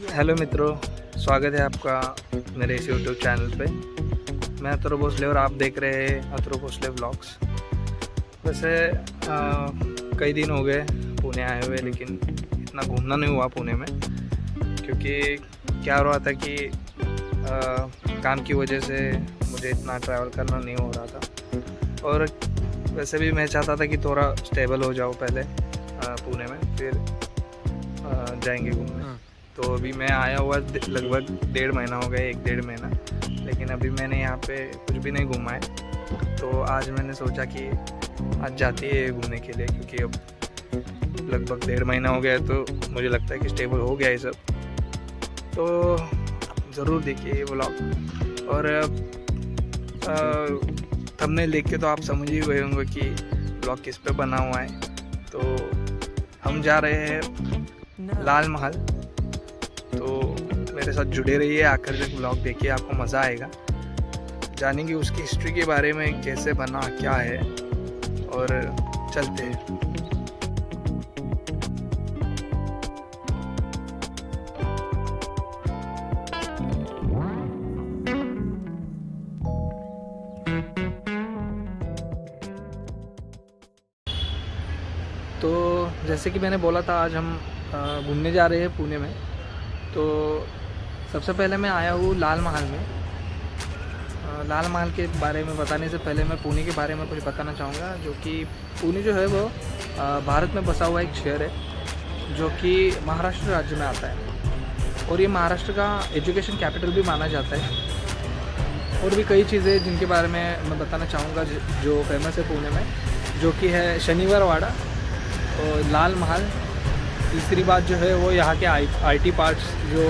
Hello मित्रों, स्वागत है आपका मेरे इस यूट्यूब चैनल पे। मैं अतुर भोसले और आप देख रहे हैं अतुर भोसले व्लॉग्स। वैसे कई दिन हो गए पुणे आए हुए, लेकिन इतना घूमना नहीं हुआ पुणे में, क्योंकि क्या हो रहा था कि काम की वजह से मुझे इतना ट्रैवल करना नहीं हो रहा था। और वैसे भी मैं चाहता था कि थोड़ा स्टेबल हो जाओ पहले पुणे में, फिर जाएंगे घूमने। तो अभी मैं आया हुआ लगभग 1.5 महीना हो गया, 1-1.5 महीना, लेकिन अभी मैंने यहाँ पे कुछ भी नहीं घूमा है। तो आज मैंने सोचा कि आज जाते हैं घूमने के लिए, क्योंकि अब लगभग 1.5 महीना हो गया है, तो मुझे लगता है कि स्टेबल हो गया है सब। तो ज़रूर देखिए ये व्लॉग। और थंबनेल देख के तो आप समझ ही गए होंगे कि व्लॉग किस पे बना हुआ है। तो हम जा रहे हैं लाल महल। तो मेरे साथ जुड़े रहिए, आखिर तक ब्लॉग देखिए, आपको मज़ा आएगा। जानेंगे उसकी हिस्ट्री के बारे में, कैसे बना, क्या है, और चलते हैं। तो जैसे कि मैंने बोला था, आज हम घूमने जा रहे हैं पुणे में। तो सबसे पहले मैं आया हूँ लाल महल में। लाल महल के बारे में बताने से पहले मैं पुणे के बारे में कुछ बताना चाहूँगा। जो कि पुणे जो है वो भारत में बसा हुआ एक शहर है, जो कि महाराष्ट्र राज्य में आता है, और ये महाराष्ट्र का एजुकेशन कैपिटल भी माना जाता है। और भी कई चीज़ें जिनके बारे में मैं बताना चाहूँगा जो फेमस है पुणे में, जो कि है शनिवार वाड़ा और लाल महल। तीसरी बात जो है वो यहाँ के IT पार्ट्स जो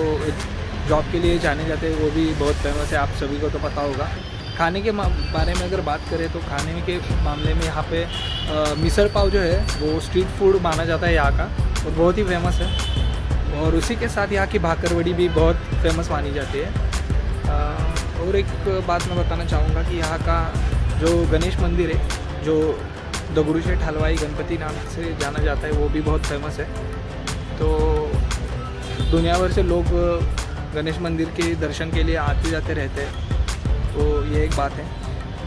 जॉब के लिए जाने जाते हैं, वो भी बहुत फेमस है, आप सभी को तो पता होगा। खाने के बारे में अगर बात करें तो खाने के मामले में यहाँ पे मिसल पाव जो है वो स्ट्रीट फूड माना जाता है यहाँ का, और बहुत ही फेमस है। और उसी के साथ यहाँ की भाकरवड़ी भी बहुत फेमस मानी जाती है। और एक बात मैं बताना चाहूँगा कि यहाँ का जो गणेश मंदिर है, जो दगड़ूशेठ हलवाई गणपति नाम से जाना जाता है, वो भी बहुत फेमस है। तो दुनिया भर से लोग गणेश मंदिर के दर्शन के लिए आते जाते रहते हैं। तो ये एक बात है।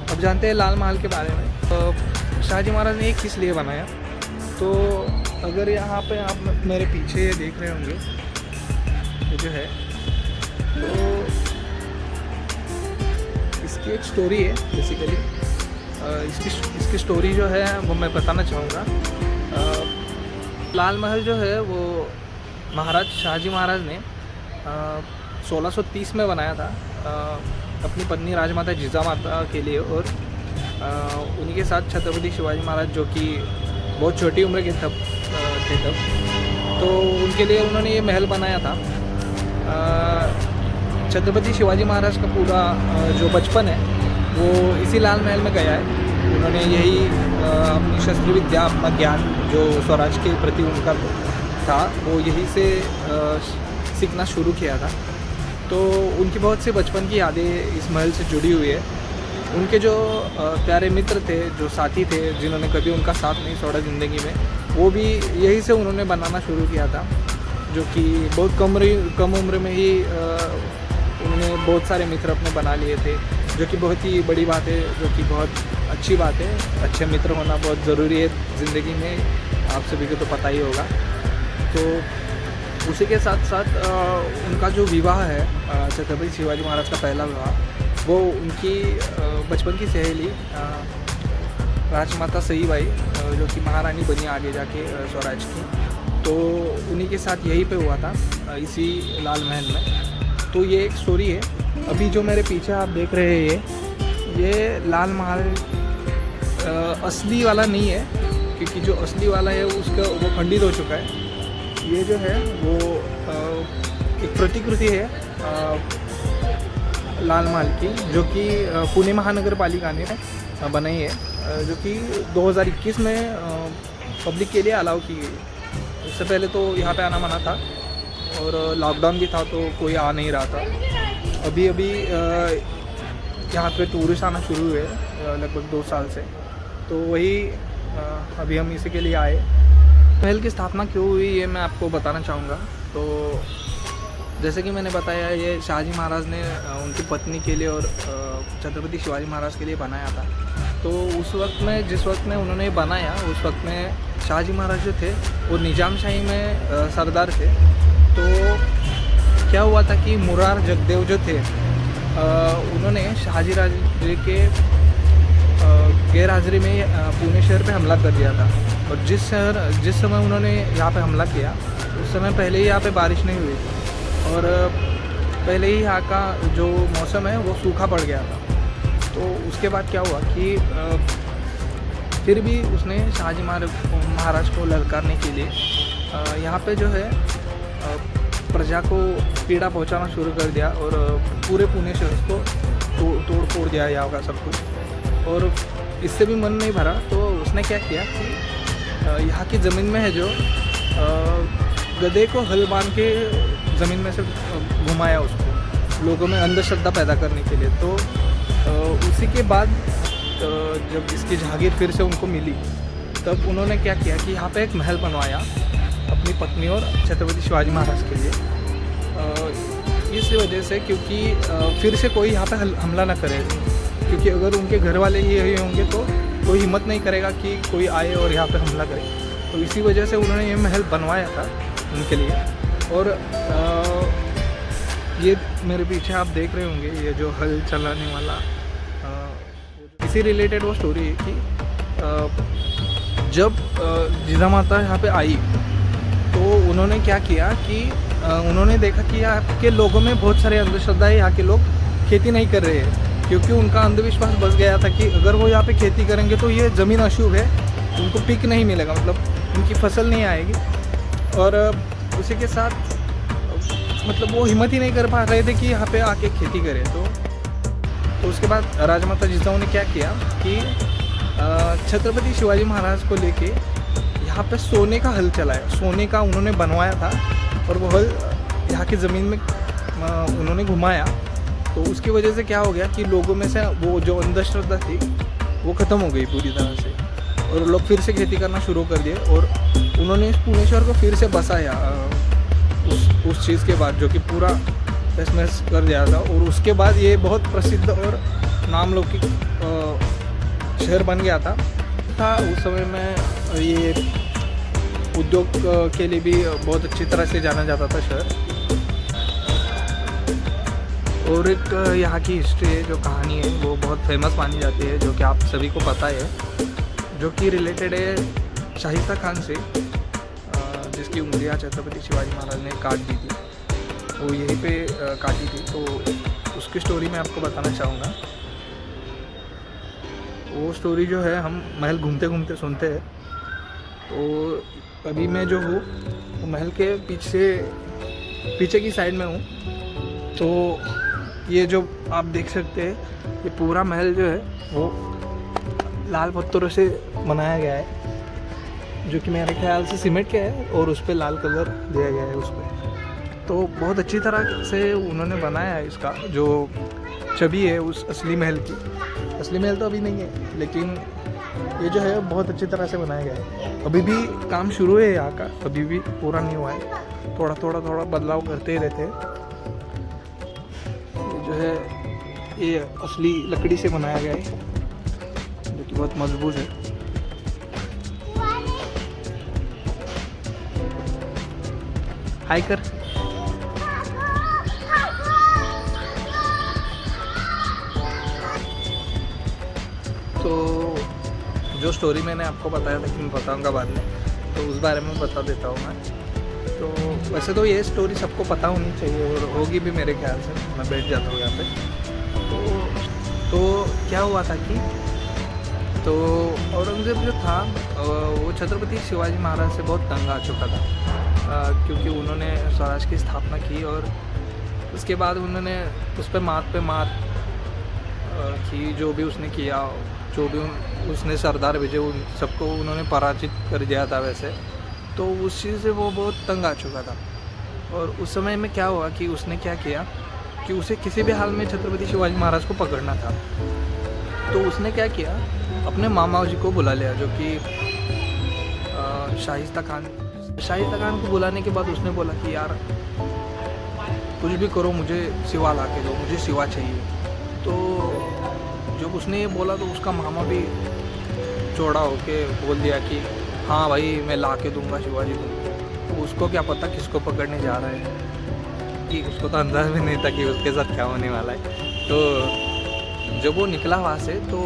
अब जानते हैं लाल महल के बारे में। तो शाहजी महाराज ने ये किस लिए बनाया। तो अगर यहाँ पे आप मेरे पीछे ये देख रहे होंगे, ये जो है, तो इसकी एक स्टोरी है बेसिकली। इसकी स्टोरी जो है वो मैं बताना चाहूँगा। लाल महल जो है वो महाराज शाहजी महाराज ने 1630 में बनाया था अपनी पत्नी राजमाता जिजामाता के लिए। और उन्हीं के साथ छत्रपति शिवाजी महाराज, जो कि बहुत छोटी उम्र के थे तब, तो उनके लिए उन्होंने ये महल बनाया था। छत्रपति शिवाजी महाराज का पूरा जो बचपन है वो इसी लाल महल में गया है। उन्होंने यही अपनी शस्त्र विद्या, अपना ज्ञान जो स्वराज के प्रति उनका था, वो यहीं से सीखना शुरू किया था। तो उनकी बहुत से बचपन की यादें इस महल से जुड़ी हुई है। उनके जो प्यारे मित्र थे, जो साथी थे, जिन्होंने कभी उनका साथ नहीं छोड़ा ज़िंदगी में, वो भी यहीं से उन्होंने बनाना शुरू किया था। जो कि बहुत कम उम्र में ही उन्होंने बहुत सारे मित्र अपने बना लिए थे, जो कि बहुत ही बड़ी बात है, जो कि बहुत अच्छी बात है। अच्छे मित्र होना बहुत ज़रूरी है ज़िंदगी में, आप सभी को तो पता ही होगा। तो उसी के साथ साथ उनका जो विवाह है, छत्रपति शिवाजी महाराज का पहला विवाह, वो उनकी बचपन की सहेली राजमाता सईबाई, जो कि महारानी बनी आगे जाके स्वराज की, तो उन्हीं के साथ यहीं पे हुआ था, इसी लाल महल में। तो ये एक स्टोरी है। अभी जो मेरे पीछे आप देख रहे हैं ये लाल महल असली वाला नहीं है, क्योंकि जो असली वाला है उसका वो खंडित हो चुका है। ये जो है वो एक प्रतिकृति है लाल महल की, जो कि पुणे महानगर पालिका ने बनाई है, जो कि 2021 में पब्लिक के लिए अलाउ की गई। उससे पहले तो यहाँ पे आना मना था, और लॉकडाउन भी था, तो कोई आ नहीं रहा था। अभी यहाँ पे टूरिस्ट आना शुरू हुए लगभग 2 साल से। तो वही अभी हम इसी के लिए आए। महल की स्थापना क्यों हुई ये मैं आपको बताना चाहूँगा। तो जैसे कि मैंने बताया, ये शाहजी महाराज ने उनकी पत्नी के लिए और छत्रपति शिवाजी महाराज के लिए बनाया था। तो उस वक्त में, जिस वक्त में उन्होंने बनाया, उस वक्त में शाहजी महाराज जो थे वो निजामशाही में सरदार थे। तो क्या हुआ था कि मुरार जगदेव जो थे, उन्होंने शाहजी राजे के गैर हाजिरी में पुणे शहर पे हमला कर दिया था। और जिस समय उन्होंने यहाँ पे हमला किया, उस समय पहले ही यहाँ पे बारिश नहीं हुई थी और पहले ही यहाँ का जो मौसम है वो सूखा पड़ गया था। तो उसके बाद क्या हुआ कि फिर भी उसने शाहजी महाराज को ललकारने के लिए यहाँ पे जो है प्रजा को पीड़ा पहुँचाना शुरू कर दिया और पूरे पुणे शहर को तोड़ फोड़ दिया यहाँ का सब कुछ। और इससे भी मन नहीं भरा, तो उसने क्या किया कि यहाँ की ज़मीन में है जो गधे को हल बांध के ज़मीन में से घुमाया उसको, लोगों में अंधश्रद्धा पैदा करने के लिए। तो उसी के बाद जब इसकी जहागीर फिर से उनको मिली, तब उन्होंने क्या किया कि यहाँ पे एक महल बनवाया अपनी पत्नी और छत्रपति शिवाजी महाराज के लिए। इस वजह से क्योंकि फिर से कोई यहाँ पे हमला ना करे, क्योंकि अगर उनके घर वाले ये होंगे तो कोई हिम्मत नहीं करेगा कि कोई आए और यहाँ पे हमला करे। तो इसी वजह से उन्होंने ये महल बनवाया था उनके लिए। और ये मेरे पीछे आप देख रहे होंगे, ये जो हल चलाने वाला, इसी रिलेटेड वो स्टोरी है कि जब जिजामाता यहाँ पे आई तो उन्होंने क्या किया कि उन्होंने देखा कि यहाँ के लोगों में बहुत सारे अंधश्रद्धा है, यहाँ के लोग खेती नहीं कर रहे हैं, क्योंकि उनका अंधविश्वास बस गया था कि अगर वो यहाँ पे खेती करेंगे तो ये ज़मीन अशुभ है, उनको पिक नहीं मिलेगा, मतलब उनकी फसल नहीं आएगी। और उसी के साथ मतलब वो हिम्मत ही नहीं कर पा रहे थे कि यहाँ पे आके खेती करें। तो उसके बाद राजमाता जिजाऊ ने क्या किया कि छत्रपति शिवाजी महाराज को लेके यहाँ पे सोने का हल चलाया, सोने का उन्होंने बनवाया था और वो हल यहाँ की ज़मीन में उन्होंने घुमाया। तो उसकी वजह से क्या हो गया कि लोगों में से वो जो अंधश्रद्धा थी वो ख़त्म हो गई पूरी तरह से, और लोग फिर से खेती करना शुरू कर दिए। और उन्होंने इस पुणे शहर को फिर से बसाया उस चीज़ के बाद, जो कि पूरा तहस कर दिया था। और उसके बाद ये बहुत प्रसिद्ध और नामलौकिक शहर बन गया था। उस समय में ये उद्योग के लिए भी बहुत अच्छी तरह से जाना जाता था शहर। और एक यहाँ की हिस्ट्री है, जो कहानी है वो बहुत फेमस मानी जाती है, जो कि आप सभी को पता है, जो कि रिलेटेड है शाहिस्ता खान से, जिसकी उंगलियाँ छत्रपति शिवाजी महाराज ने काट दी थी, वो यहीं पे काटी थी। तो उसकी स्टोरी मैं आपको बताना चाहूँगा। वो स्टोरी जो है हम महल घूमते घूमते सुनते हैं। तो अभी मैं जो हूँ वो महल के पीछे की साइड में हूँ। तो ये जो आप देख सकते हैं, ये पूरा महल जो है वो लाल पत्थरों से बनाया गया है, जो कि मेरे ख्याल से सीमेंट का है, और उस पर लाल कलर दिया गया है उस पर। तो बहुत अच्छी तरह से उन्होंने बनाया है इसका जो छवि है उस असली महल की। असली महल तो अभी नहीं है, लेकिन ये जो है बहुत अच्छी तरह से बनाया गया है। अभी भी काम शुरू है यहाँ का, अभी भी पूरा नहीं हुआ है, थोड़ा बदलाव करते ही रहते हैं। ये जो है ये असली लकड़ी से बनाया गया है, जो कि बहुत मजबूत है। हाय कर। तो जो स्टोरी मैंने आपको बताया था कि मैं बताऊंगा बाद में, तो उस बारे में बता देता हूँ मैं। तो वैसे तो ये स्टोरी सबको पता होनी चाहिए और होगी भी मेरे ख्याल से। मैं बैठ जाता हूँ यहाँ पे। तो क्या हुआ था कि तो औरंगज़ेब जो था वो छत्रपति शिवाजी महाराज से बहुत तंग आ चुका था, क्योंकि उन्होंने स्वराज की स्थापना की और उसके बाद उन्होंने उस पर मात की, जो भी उसने किया, जो भी उसने सरदार भेजे उन सबको उन्होंने पराजित कर दिया था वैसे। तो उस चीज़ से वो बहुत तंग आ चुका था। और उस समय में क्या हुआ कि उसने क्या किया कि उसे किसी भी हाल में छत्रपति शिवाजी महाराज को पकड़ना था। तो उसने क्या किया, अपने मामा जी को बुला लिया, जो कि शाहिस्ता खान को बुलाने के बाद उसने बोला कि यार कुछ भी करो मुझे शिवा ला के दो, मुझे शिवा चाहिए। तो जब उसने ये बोला तो उसका मामा भी चौड़ा होके बोल दिया कि हाँ भाई मैं ला के दूंगा शिवाजी को। तो उसको क्या पता किसको पकड़ने जा रहा है, कि उसको तो अंदाज भी नहीं था कि उसके साथ क्या होने वाला है। तो जब वो निकला वहाँ से तो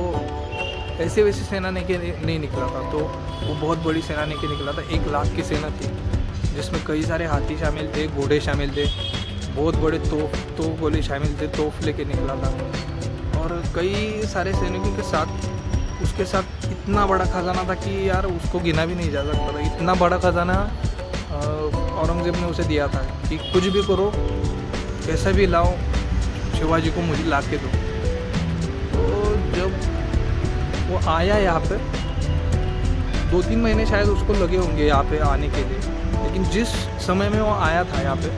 ऐसे वैसे सेना नहीं निकला था, तो वो बहुत बड़ी सेना लेके निकला था। 1 लाख की सेना थी जिसमें कई सारे हाथी शामिल थे, घोड़े शामिल थे, बहुत बड़े तोप गोले शामिल थे, तोप लेके निकला था। और कई सारे सैनिकों के साथ उसके साथ इतना बड़ा खजाना था कि यार उसको गिना भी नहीं जा सकता था। इतना बड़ा खजाना औरंगज़ेब ने उसे दिया था कि कुछ भी करो, कैसा भी लाओ, शिवाजी को मुझे ला के दो। तो जब वो आया यहाँ पे, 2-3 महीने शायद उसको लगे होंगे यहाँ पे आने के लिए, लेकिन जिस समय में वो आया था यहाँ पे,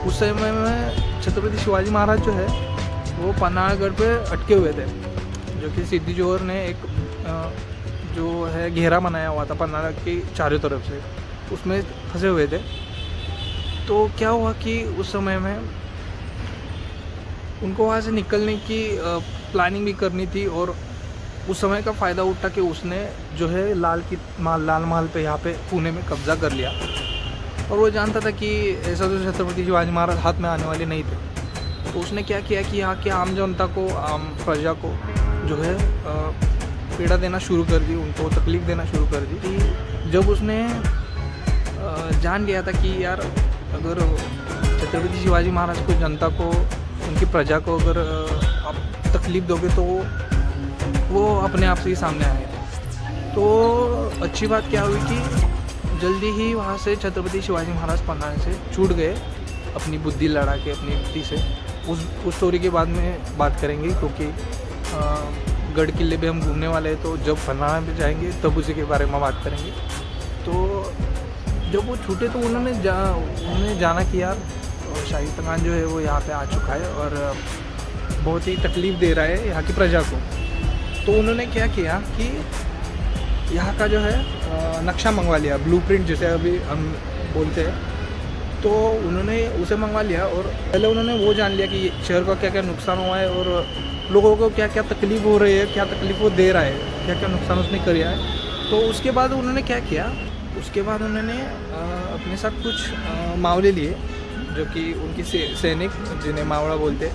उस समय में छत्रपति शिवाजी महाराज जो है वो पन्हाड़गढ़ पे अटके हुए थे, जो कि सिद्दी जोहर ने एक जो है घेरा बनाया हुआ था पन्हाड़गढ़ की चारों तरफ से, उसमें फंसे हुए थे। तो क्या हुआ कि उस समय में उनको वहाँ से निकलने की प्लानिंग भी करनी थी, और उस समय का फ़ायदा उठा के उसने जो है लाल महल पे यहाँ पे पुणे में कब्ज़ा कर लिया। और वो जानता था कि ऐसा तो छत्रपति शिवाजी महाराज हाथ में आने वाले नहीं थे। तो उसने क्या किया कि यहाँ के आम जनता को, आम प्रजा को जो है पीड़ा देना शुरू कर दी, उनको तकलीफ़ देना शुरू कर दी। कि जब उसने जान गया था कि यार अगर छत्रपति शिवाजी महाराज को, जनता को, उनकी प्रजा को अगर आप तकलीफ़ दोगे तो वो अपने आप से ही सामने आए थे। तो अच्छी बात क्या हुई कि जल्दी ही वहाँ से छत्रपति शिवाजी महाराज पन्हाड़ से छूट गए, अपनी बुद्धि लड़ा के, अपनी युक्ति से। उस स्टोरी के बाद में बात करेंगे, क्योंकि गढ़ किले पे हम घूमने वाले हैं, तो जब पन्हाड़ पे जाएंगे तब उसी के बारे में बात करेंगे। तो जब वो छूटे तो उन्होंने जाना कि यार शाहिस्ता खान जो है वो यहाँ पे आ चुका है और बहुत ही तकलीफ़ दे रहा है यहाँ की प्रजा को। तो उन्होंने क्या किया कि यहाँ का जो है नक्शा मंगवा लिया, ब्लूप्रिंट जिसे अभी हम बोलते हैं। तो उन्होंने उसे मंगवा लिया, और पहले उन्होंने वो जान लिया कि शहर का क्या क्या नुकसान हुआ है और लोगों को क्या क्या तकलीफ़ हो रही है, क्या तकलीफ़ वो दे रहा है, क्या क्या नुकसान उसने किया है। तो उसके बाद उन्होंने क्या किया, उसके बाद उन्होंने अपने साथ कुछ मावले लिए, जो कि उनकी सैनिक, जिन्हें मावड़ा बोलते।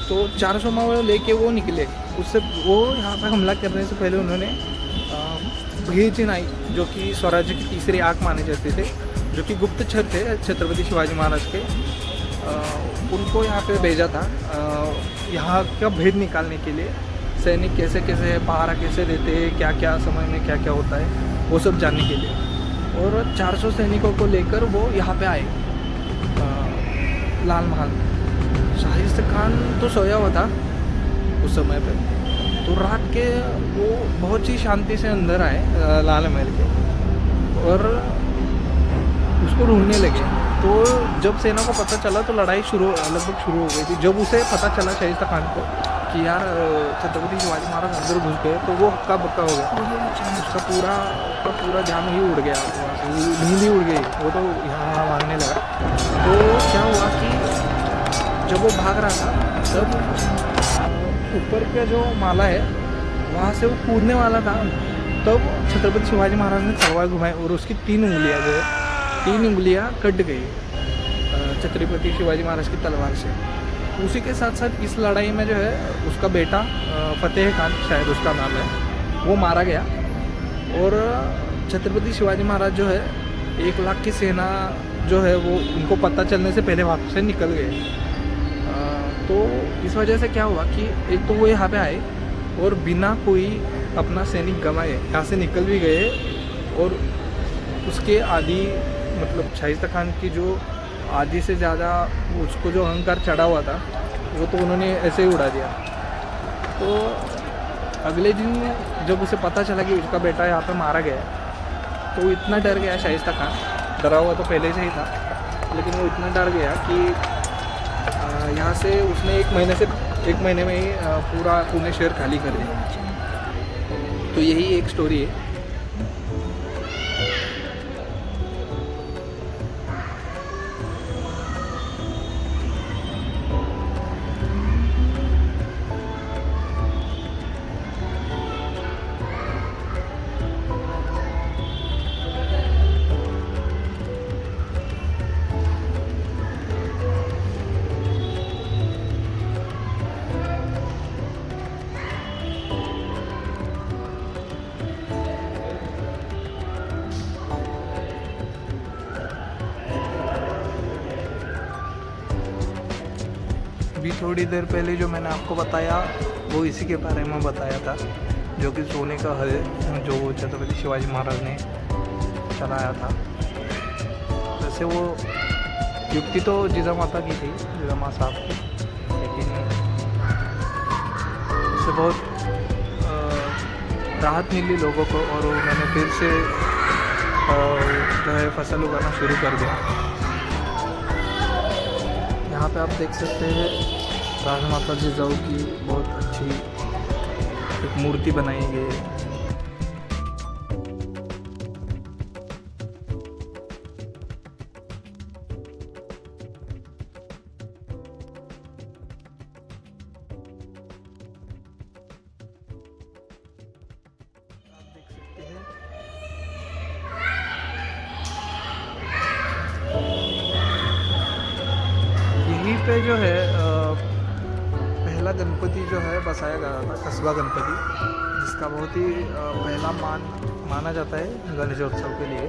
तो 400 मावड़े लेके वो निकले। उससे वो यहाँ पर हमला करने से पहले उन्होंने भीर चिनाई, जो कि स्वराज्य की तीसरी आंख माने जाते थे, जो कि गुप्तचर थे छत्रपति शिवाजी महाराज के, उनको यहाँ पे भेजा था यहाँ का भेद निकालने के लिए। सैनिक कैसे कैसे पहरा कैसे देते हैं, क्या क्या समय में क्या क्या होता है, वो सब जानने के लिए। और 400 सैनिकों को लेकर वो यहाँ पे आए लाल महल में। शाहिस्ता खान तो सोया हुआ था उस समय पे, तो रात के वो बहुत ही शांति से अंदर आए लाल महल के, और उसको ढूंढने लगे। तो जब सेना को पता चला तो लड़ाई लगभग शुरू हो गई थी। जब उसे पता चला शाहिस्ता खान को कि यार छत्रपति शिवाजी महाराज अंदर घुस गए, तो वो हक्का बक्का हो गया। उसका पूरा ध्यान ही उड़ गया, नींद ही उड़ गई, वो तो यहाँ भागने लगा। तो क्या हुआ कि जब वो भाग रहा था, तब ऊपर का जो माला है वहाँ से वो कूदने वाला था, तब छत्रपति शिवाजी महाराज ने तलवार घुमाई और उसकी 3 उंगलियाँ कट गई छत्रपति शिवाजी महाराज की तलवार से। उसी के साथ साथ इस लड़ाई में जो है उसका बेटा फतेह खान, शायद उसका नाम है, वो मारा गया। और छत्रपति शिवाजी महाराज जो है 1 लाख की सेना जो है वो उनको पता चलने से पहले वहाँ से निकल गए। तो इस वजह से क्या हुआ कि एक तो वो यहाँ पे आए और बिना कोई अपना सैनिक गंवाए यहाँ से निकल भी गए, और उसके आदि मतलब शाहिस्ता खान की जो आदि से ज़्यादा उसको जो अहंकार चढ़ा हुआ था वो तो उन्होंने ऐसे ही उड़ा दिया। तो अगले दिन जब उसे पता चला कि उसका बेटा यहाँ पे मारा गया, तो वो इतना डर गया शाहिस्ता खान, डरा हुआ तो पहले से ही था, लेकिन वो इतना डर गया कि यहाँ से उसने 1 महीने में ही पूरा पुणे शहर खाली कर दिया। तो यही एक स्टोरी है। अभी थोड़ी देर पहले जो मैंने आपको बताया वो इसी के बारे में बताया था, जो कि सोने का हल जो छत्रपति शिवाजी महाराज ने चलाया था। वैसे वो युक्ति तो जिजामाता की थी, जिजामा साहब की, लेकिन उससे बहुत राहत मिली लोगों को और उन्होंने फिर से जो है फसल उगाना शुरू कर दिया। यहाँ पे आप देख सकते हैं राजमाता जिजाऊ की बहुत अच्छी एक मूर्ति बनाई गई है। यहीं पे जो है पहला गणपति जो है बसाया गया था, कस्बा गणपति, जिसका बहुत ही पहला माना जाता है गणेशोत्सव के लिए,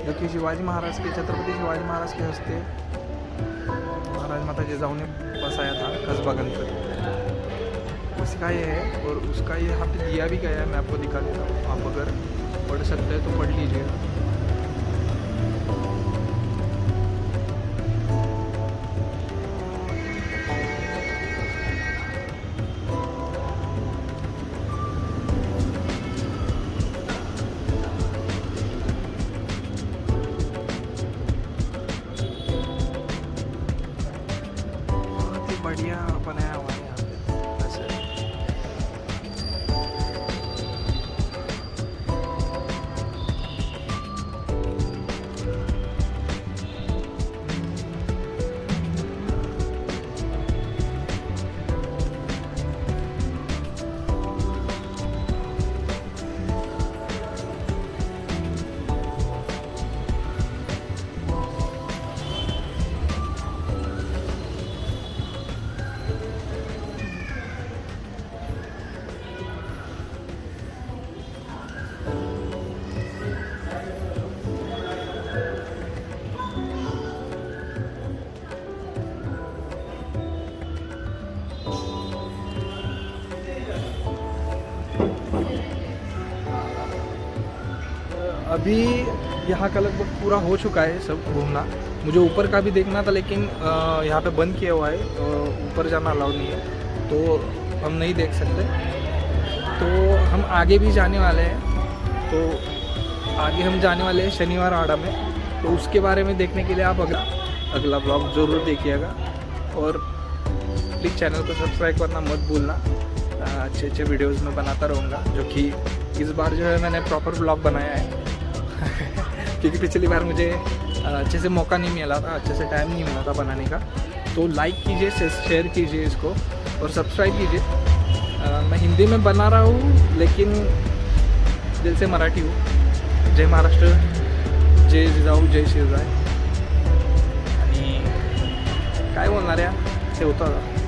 जो कि शिवाजी महाराज के छत्रपति शिवाजी महाराज के हस्ते राजमाता जिजाऊ ने बसाया था कस्बा गणपति। उसका ये है और उसका ये यहाँ पे दिया भी गया है, मैं आपको दिखा देता हूँ। आप अगर पढ़ सकते हैं तो पढ़ लीजिएगा। बढ़िया बनाया हुआ है यहाँ पे वैसे। अभी यहाँ का लगभग पूरा हो चुका है सब घूमना। मुझे ऊपर का भी देखना था, लेकिन यहाँ पे बंद किया हुआ है, ऊपर जाना अलाउ नहीं है, तो हम नहीं देख सकते। तो हम आगे भी जाने वाले हैं, तो आगे हम जाने वाले हैं शनिवार आड़ा में, तो उसके बारे में देखने के लिए आप अगला ब्लॉग ज़रूर देखिएगा। और प्लीज़ चैनल को सब्सक्राइब करना मत भूलना। अच्छे अच्छे वीडियोज़ में बनाता रहूँगा, जो कि इस बार जो है मैंने प्रॉपर ब्लॉग बनाया है क्योंकि पिछली बार मुझे अच्छे से मौका नहीं मिला था, अच्छे से टाइम नहीं मिला था बनाने का। तो लाइक कीजिए, शेयर कीजिए इसको और सब्सक्राइब कीजिए। मैं हिंदी में बना रहा हूँ, लेकिन दिल से मराठी हूँ। जय महाराष्ट्र, जय जिजाऊ, जय शिवराय। आणि काय बोलणार यार, ते होतं